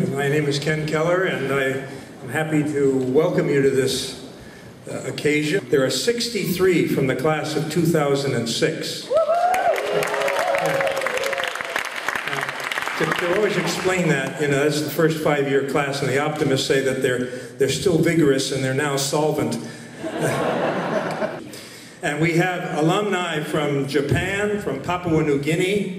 My name is Ken Keller, and I am happy to welcome you to this occasion. There are 63 from the class of 2006. To always explain that, that's the first five-year class, and the optimists say that they're still vigorous and they're now solvent. And we have alumni from Japan, from Papua New Guinea,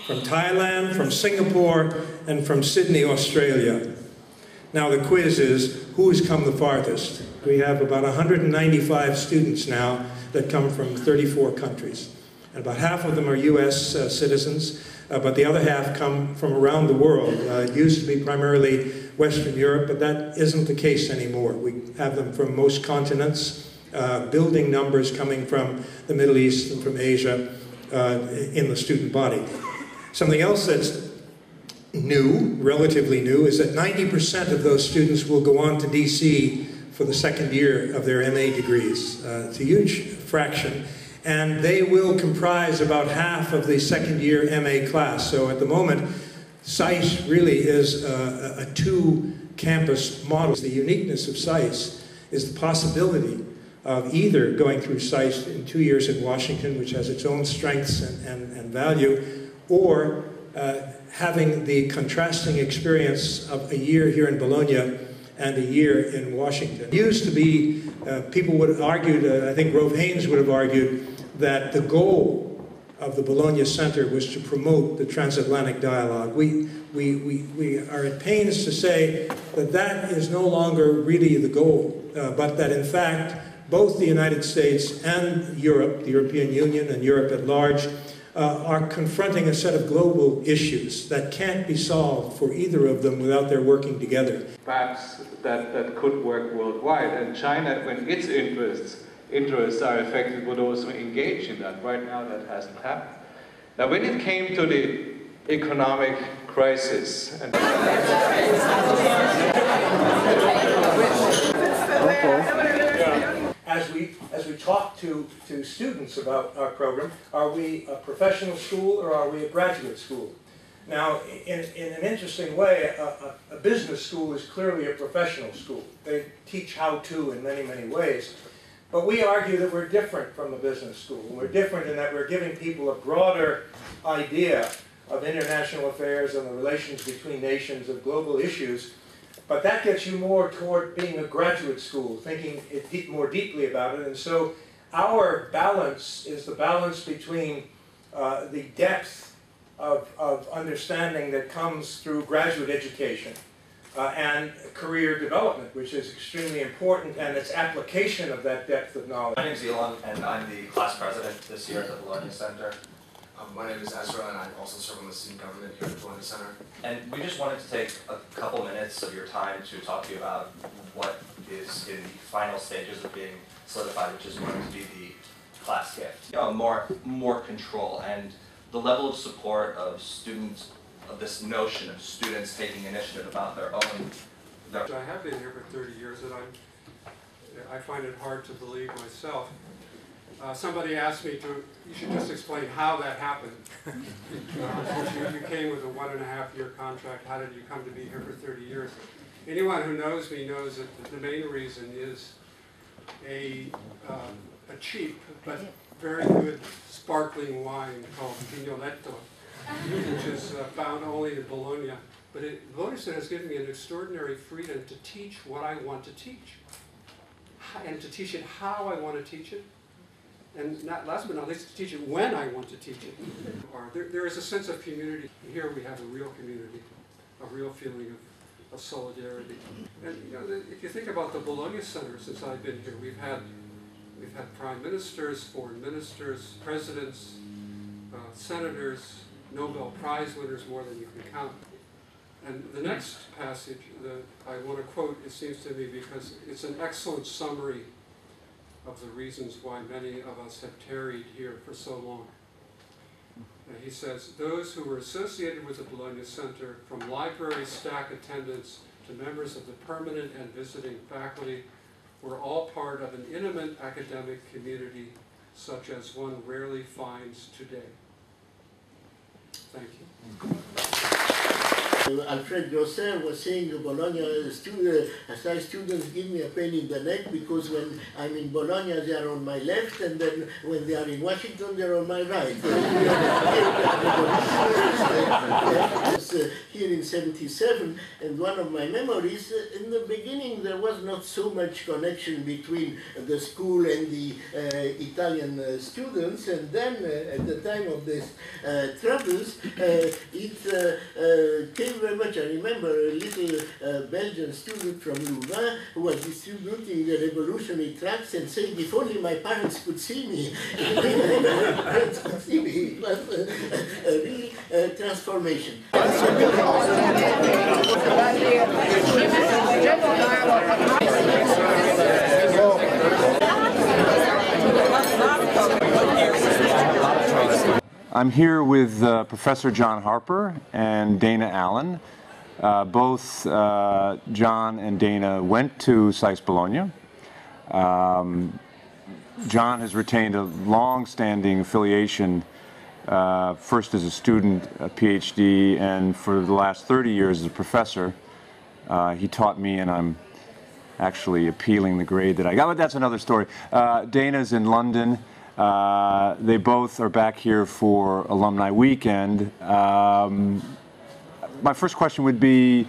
from Thailand, from Singapore, and from Sydney, Australia. Now the quiz is, who has come the farthest? We have about 195 students now that come from 34 countries. And about half of them are US citizens, but the other half come from around the world. It used to be primarily Western Europe, but that isn't the case anymore. We have them from most continents, building numbers coming from the Middle East and from Asia in the student body. Something else that's new, relatively new, is that 90% of those students will go on to DC for the second year of their MA degrees. It's a huge fraction. And they will comprise about half of the second year MA class. So at the moment, SAIS really is a two-campus model. The uniqueness of SAIS is the possibility of either going through SAIS in 2 years in Washington, which has its own strengths and value, or having the contrasting experience of a year here in Bologna and a year in Washington. It used to be, people would have argued, I think Grove Haynes would have argued, that the goal of the Bologna Center was to promote the transatlantic dialogue. We are at pains to say that that is no longer really the goal, but that in fact both the United States and Europe, the European Union and Europe at large, are confronting a set of global issues that can't be solved for either of them without their working together. Perhaps that could work worldwide, and China, when its interests are affected, would also engage in that. Right now that hasn't happened. Now when it came to the economic crisis, and As we talk to students about our program, are we a professional school or are we a graduate school? Now, in an interesting way, a business school is clearly a professional school. They teach how-to in many, many ways. But we argue that we're different from a business school. We're different in that we're giving people a broader idea of international affairs and the relations between nations, of global issues. But that gets you more toward being a graduate school, thinking more deeply about it. And so our balance is the balance between the depth of understanding that comes through graduate education and career development, which is extremely important, and its application of that depth of knowledge. My name is Elon, and I'm the class president this year at the Bologna Center. My name is Ezra, and I also serve on the student government here at the Bologna Center. And we just wanted to take a couple minutes of your time to talk to you about what is in the final stages of being solidified, which is going to be the class gift. More control and the level of support of students, of this notion of students taking initiative about their own. I have been here for 30 years, and I find it hard to believe myself. Somebody asked me you should just explain how that happened. You came with a 1.5-year contract. How did you come to be here for 30 years? Anyone who knows me knows that the main reason is a cheap but very good sparkling wine called Vignoletto, which is found only in Bologna. But Bologna has given me an extraordinary freedom to teach what I want to teach, and to teach it how I want to teach it. And last but not least, to teach it when I want to teach it. There is a sense of community. Here we have a real community, a real feeling of solidarity. And if you think about the Bologna Center, since I've been here, we've had prime ministers, foreign ministers, presidents, senators, Nobel Prize winners, more than you can count. And the next passage that I want to quote, it seems to me, because it's an excellent summary of the reasons why many of us have tarried here for so long. He says, those who were associated with the Bologna Center, from library staff attendants to members of the permanent and visiting faculty, were all part of an intimate academic community such as one rarely finds today. Thank you. Alfred Grosser was saying Bologna SAIS students give me a pain in the neck because when I'm in Bologna they are on my left, and then when they are in Washington they're on my right. I was here in '77, and one of my memories, in the beginning there was not so much connection between the school and the Italian students, and then at the time of these troubles, it came very much. I remember a little Belgian student from Louvain who was distributing the revolutionary tracts and saying, if only my parents could see me. If my parents could see me. It was a real transformation. I'm here with Professor John Harper and Dana Allen. Both John and Dana went to SAIS Bologna. John has retained a long-standing affiliation, first as a student, a PhD, and for the last 30 years as a professor. He taught me, and I'm actually appealing the grade that I got, but that's another story. Dana's in London. They both are back here for Alumni Weekend. My first question would be,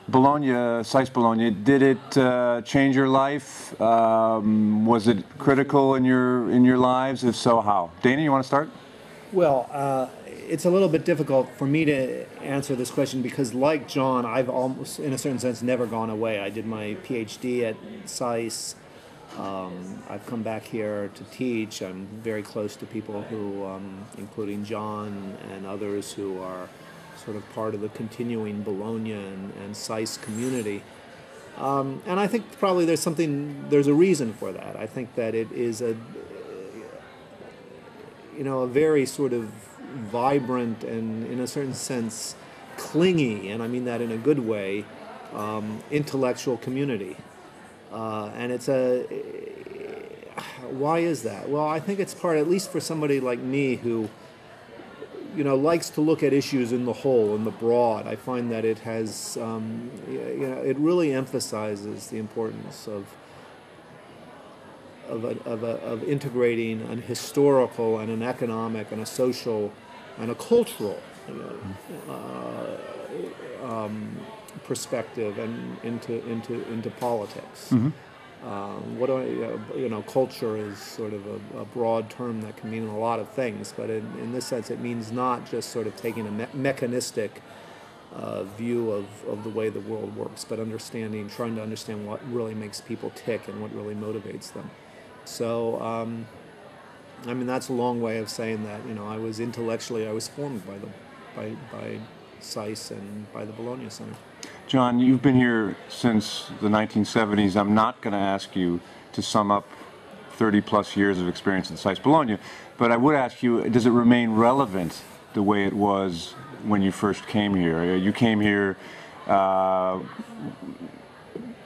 Bologna, SAIS Bologna, did it change your life? Was it critical in your lives? If so, how? Dana, you want to start? Well, it's a little bit difficult for me to answer this question because, like John, I've almost, in a certain sense, never gone away. I did my PhD at SAIS. I've come back here to teach. I'm very close to people who, including John and others who are sort of part of the continuing Bologna and SAIS community. And I think probably there's a reason for that. I think that it is a very sort of vibrant and, in a certain sense, clingy, and I mean that in a good way, intellectual community. And it's why is that? Well, I think it's part, at least for somebody like me who, likes to look at issues in the whole, in the broad. I find that it has, it really emphasizes the importance of integrating an historical and an economic and a social and a cultural perspective and into politics. Mm-hmm. Culture is sort of a broad term that can mean a lot of things, but in this sense it means not just sort of taking a mechanistic view of the way the world works, but trying to understand what really makes people tick and what really motivates them. So, that's a long way of saying that, I was formed by SAIS and by the Bologna Center. John, you've been here since the 1970s. I'm not going to ask you to sum up 30-plus years of experience in SAIS Bologna, but I would ask you, does it remain relevant the way it was when you first came here? You came here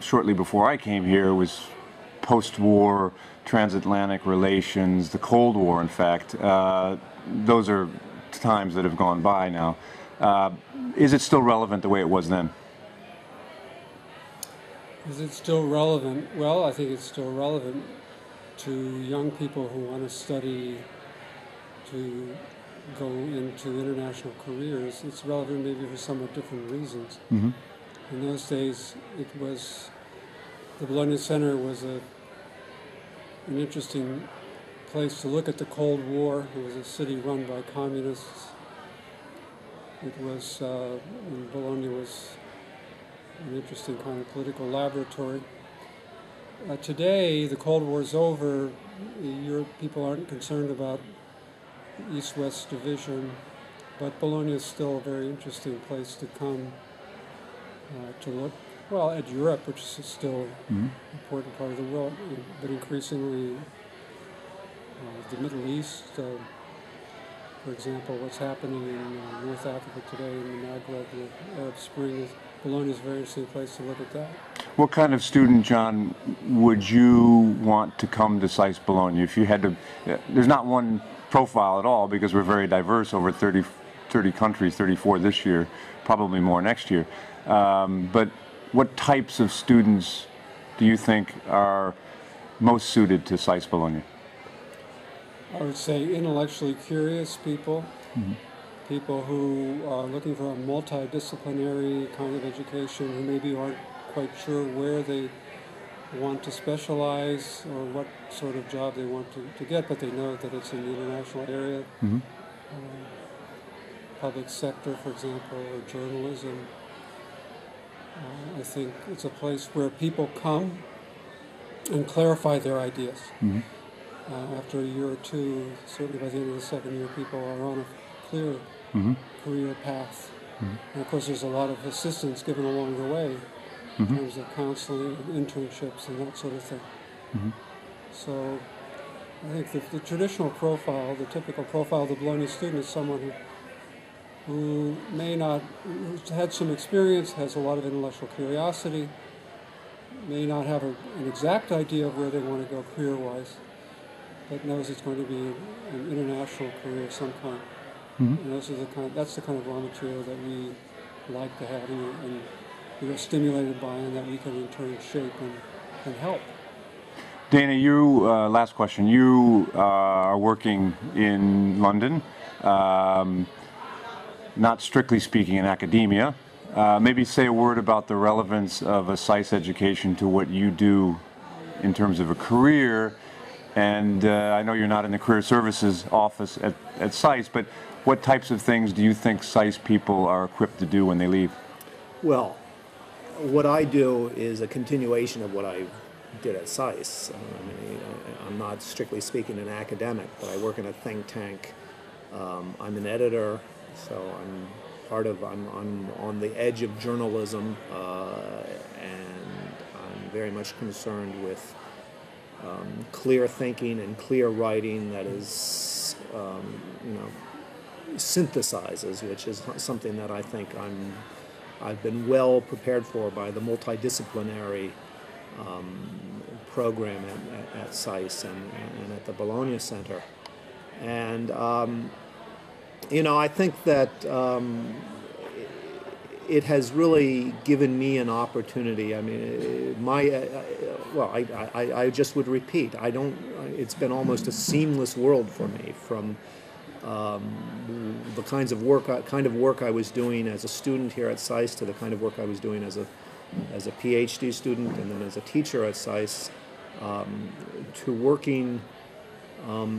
shortly before I came here. It was post-war transatlantic relations, the Cold War, in fact. Those are times that have gone by now. Is it still relevant the way it was then? Is it still relevant? Well, I think it's still relevant to young people who want to study, to go into international careers. It's relevant maybe for somewhat different reasons. Mm-hmm. In those days, the Bologna Center was an interesting place to look at the Cold War. It was a city run by communists. It was, Bologna was an interesting kind of political laboratory. Today, the Cold War's over. People aren't concerned about East-West division, but Bologna is still a very interesting place to come to look. Well, at Europe, which is still an important part of the world, but increasingly the Middle East. For example, what's happening in North Africa today in the Maghreb, the Arab Spring, Bologna is a very interesting place to look at that. What kind of student, John, would you want to come to SAIS Bologna? If you had to, there's not one profile at all because we're very diverse, over 30 30 countries, 34 this year, probably more next year. But what types of students do you think are most suited to SAIS Bologna? I would say intellectually curious people, people who are looking for a multidisciplinary kind of education, who maybe aren't quite sure where they want to specialize or what sort of job they want to get, but they know that it's in the international area. Public sector, for example, or journalism. I think it's a place where people come and clarify their ideas. After a year or two, certainly by the end of the second year, people are on a clear career path. And of course, there's a lot of assistance given along the way in terms of counseling, internships, and that sort of thing. So I think the traditional profile, the typical profile of the Bologna student is someone who may not, who's had some experience, has a lot of intellectual curiosity, may not have an exact idea of where they want to go career-wise, but knows it's going to be an international career of some kind. And those are that's the kind of raw material that we like to have and we are stimulated by, and that we can in turn shape and help. Dana, you, last question, you are working in London, not strictly speaking in academia. Maybe say a word about the relevance of a SAIS education to what you do in terms of a career. And I know you're not in the Career Services office at SAIS, but what types of things do you think SAIS people are equipped to do when they leave? Well, what I do is a continuation of what I did at SAIS. I mean, I'm not strictly speaking an academic, but I work in a think tank. I'm an editor, so I'm on the edge of journalism, and I'm very much concerned with clear thinking and clear writing that is, synthesizes, which is something that I think I've been well prepared for by the multidisciplinary program at SAIS and at the Bologna Center. And, I think that it has really given me an opportunity. I mean, I just would repeat, it's been almost a seamless world for me, from the kind of work I was doing as a student here at SAIS to the kind of work I was doing as a PhD student and then as a teacher at SAIS, to working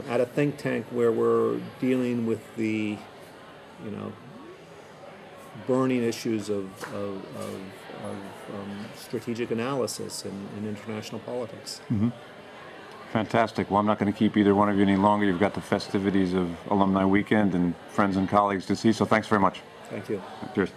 at a think tank where we're dealing with the, burning issues of strategic analysis in international politics. Fantastic. Well, I'm not going to keep either one of you any longer. You've got the festivities of Alumni Weekend and friends and colleagues to see, so thanks very much. Thank you. Cheers.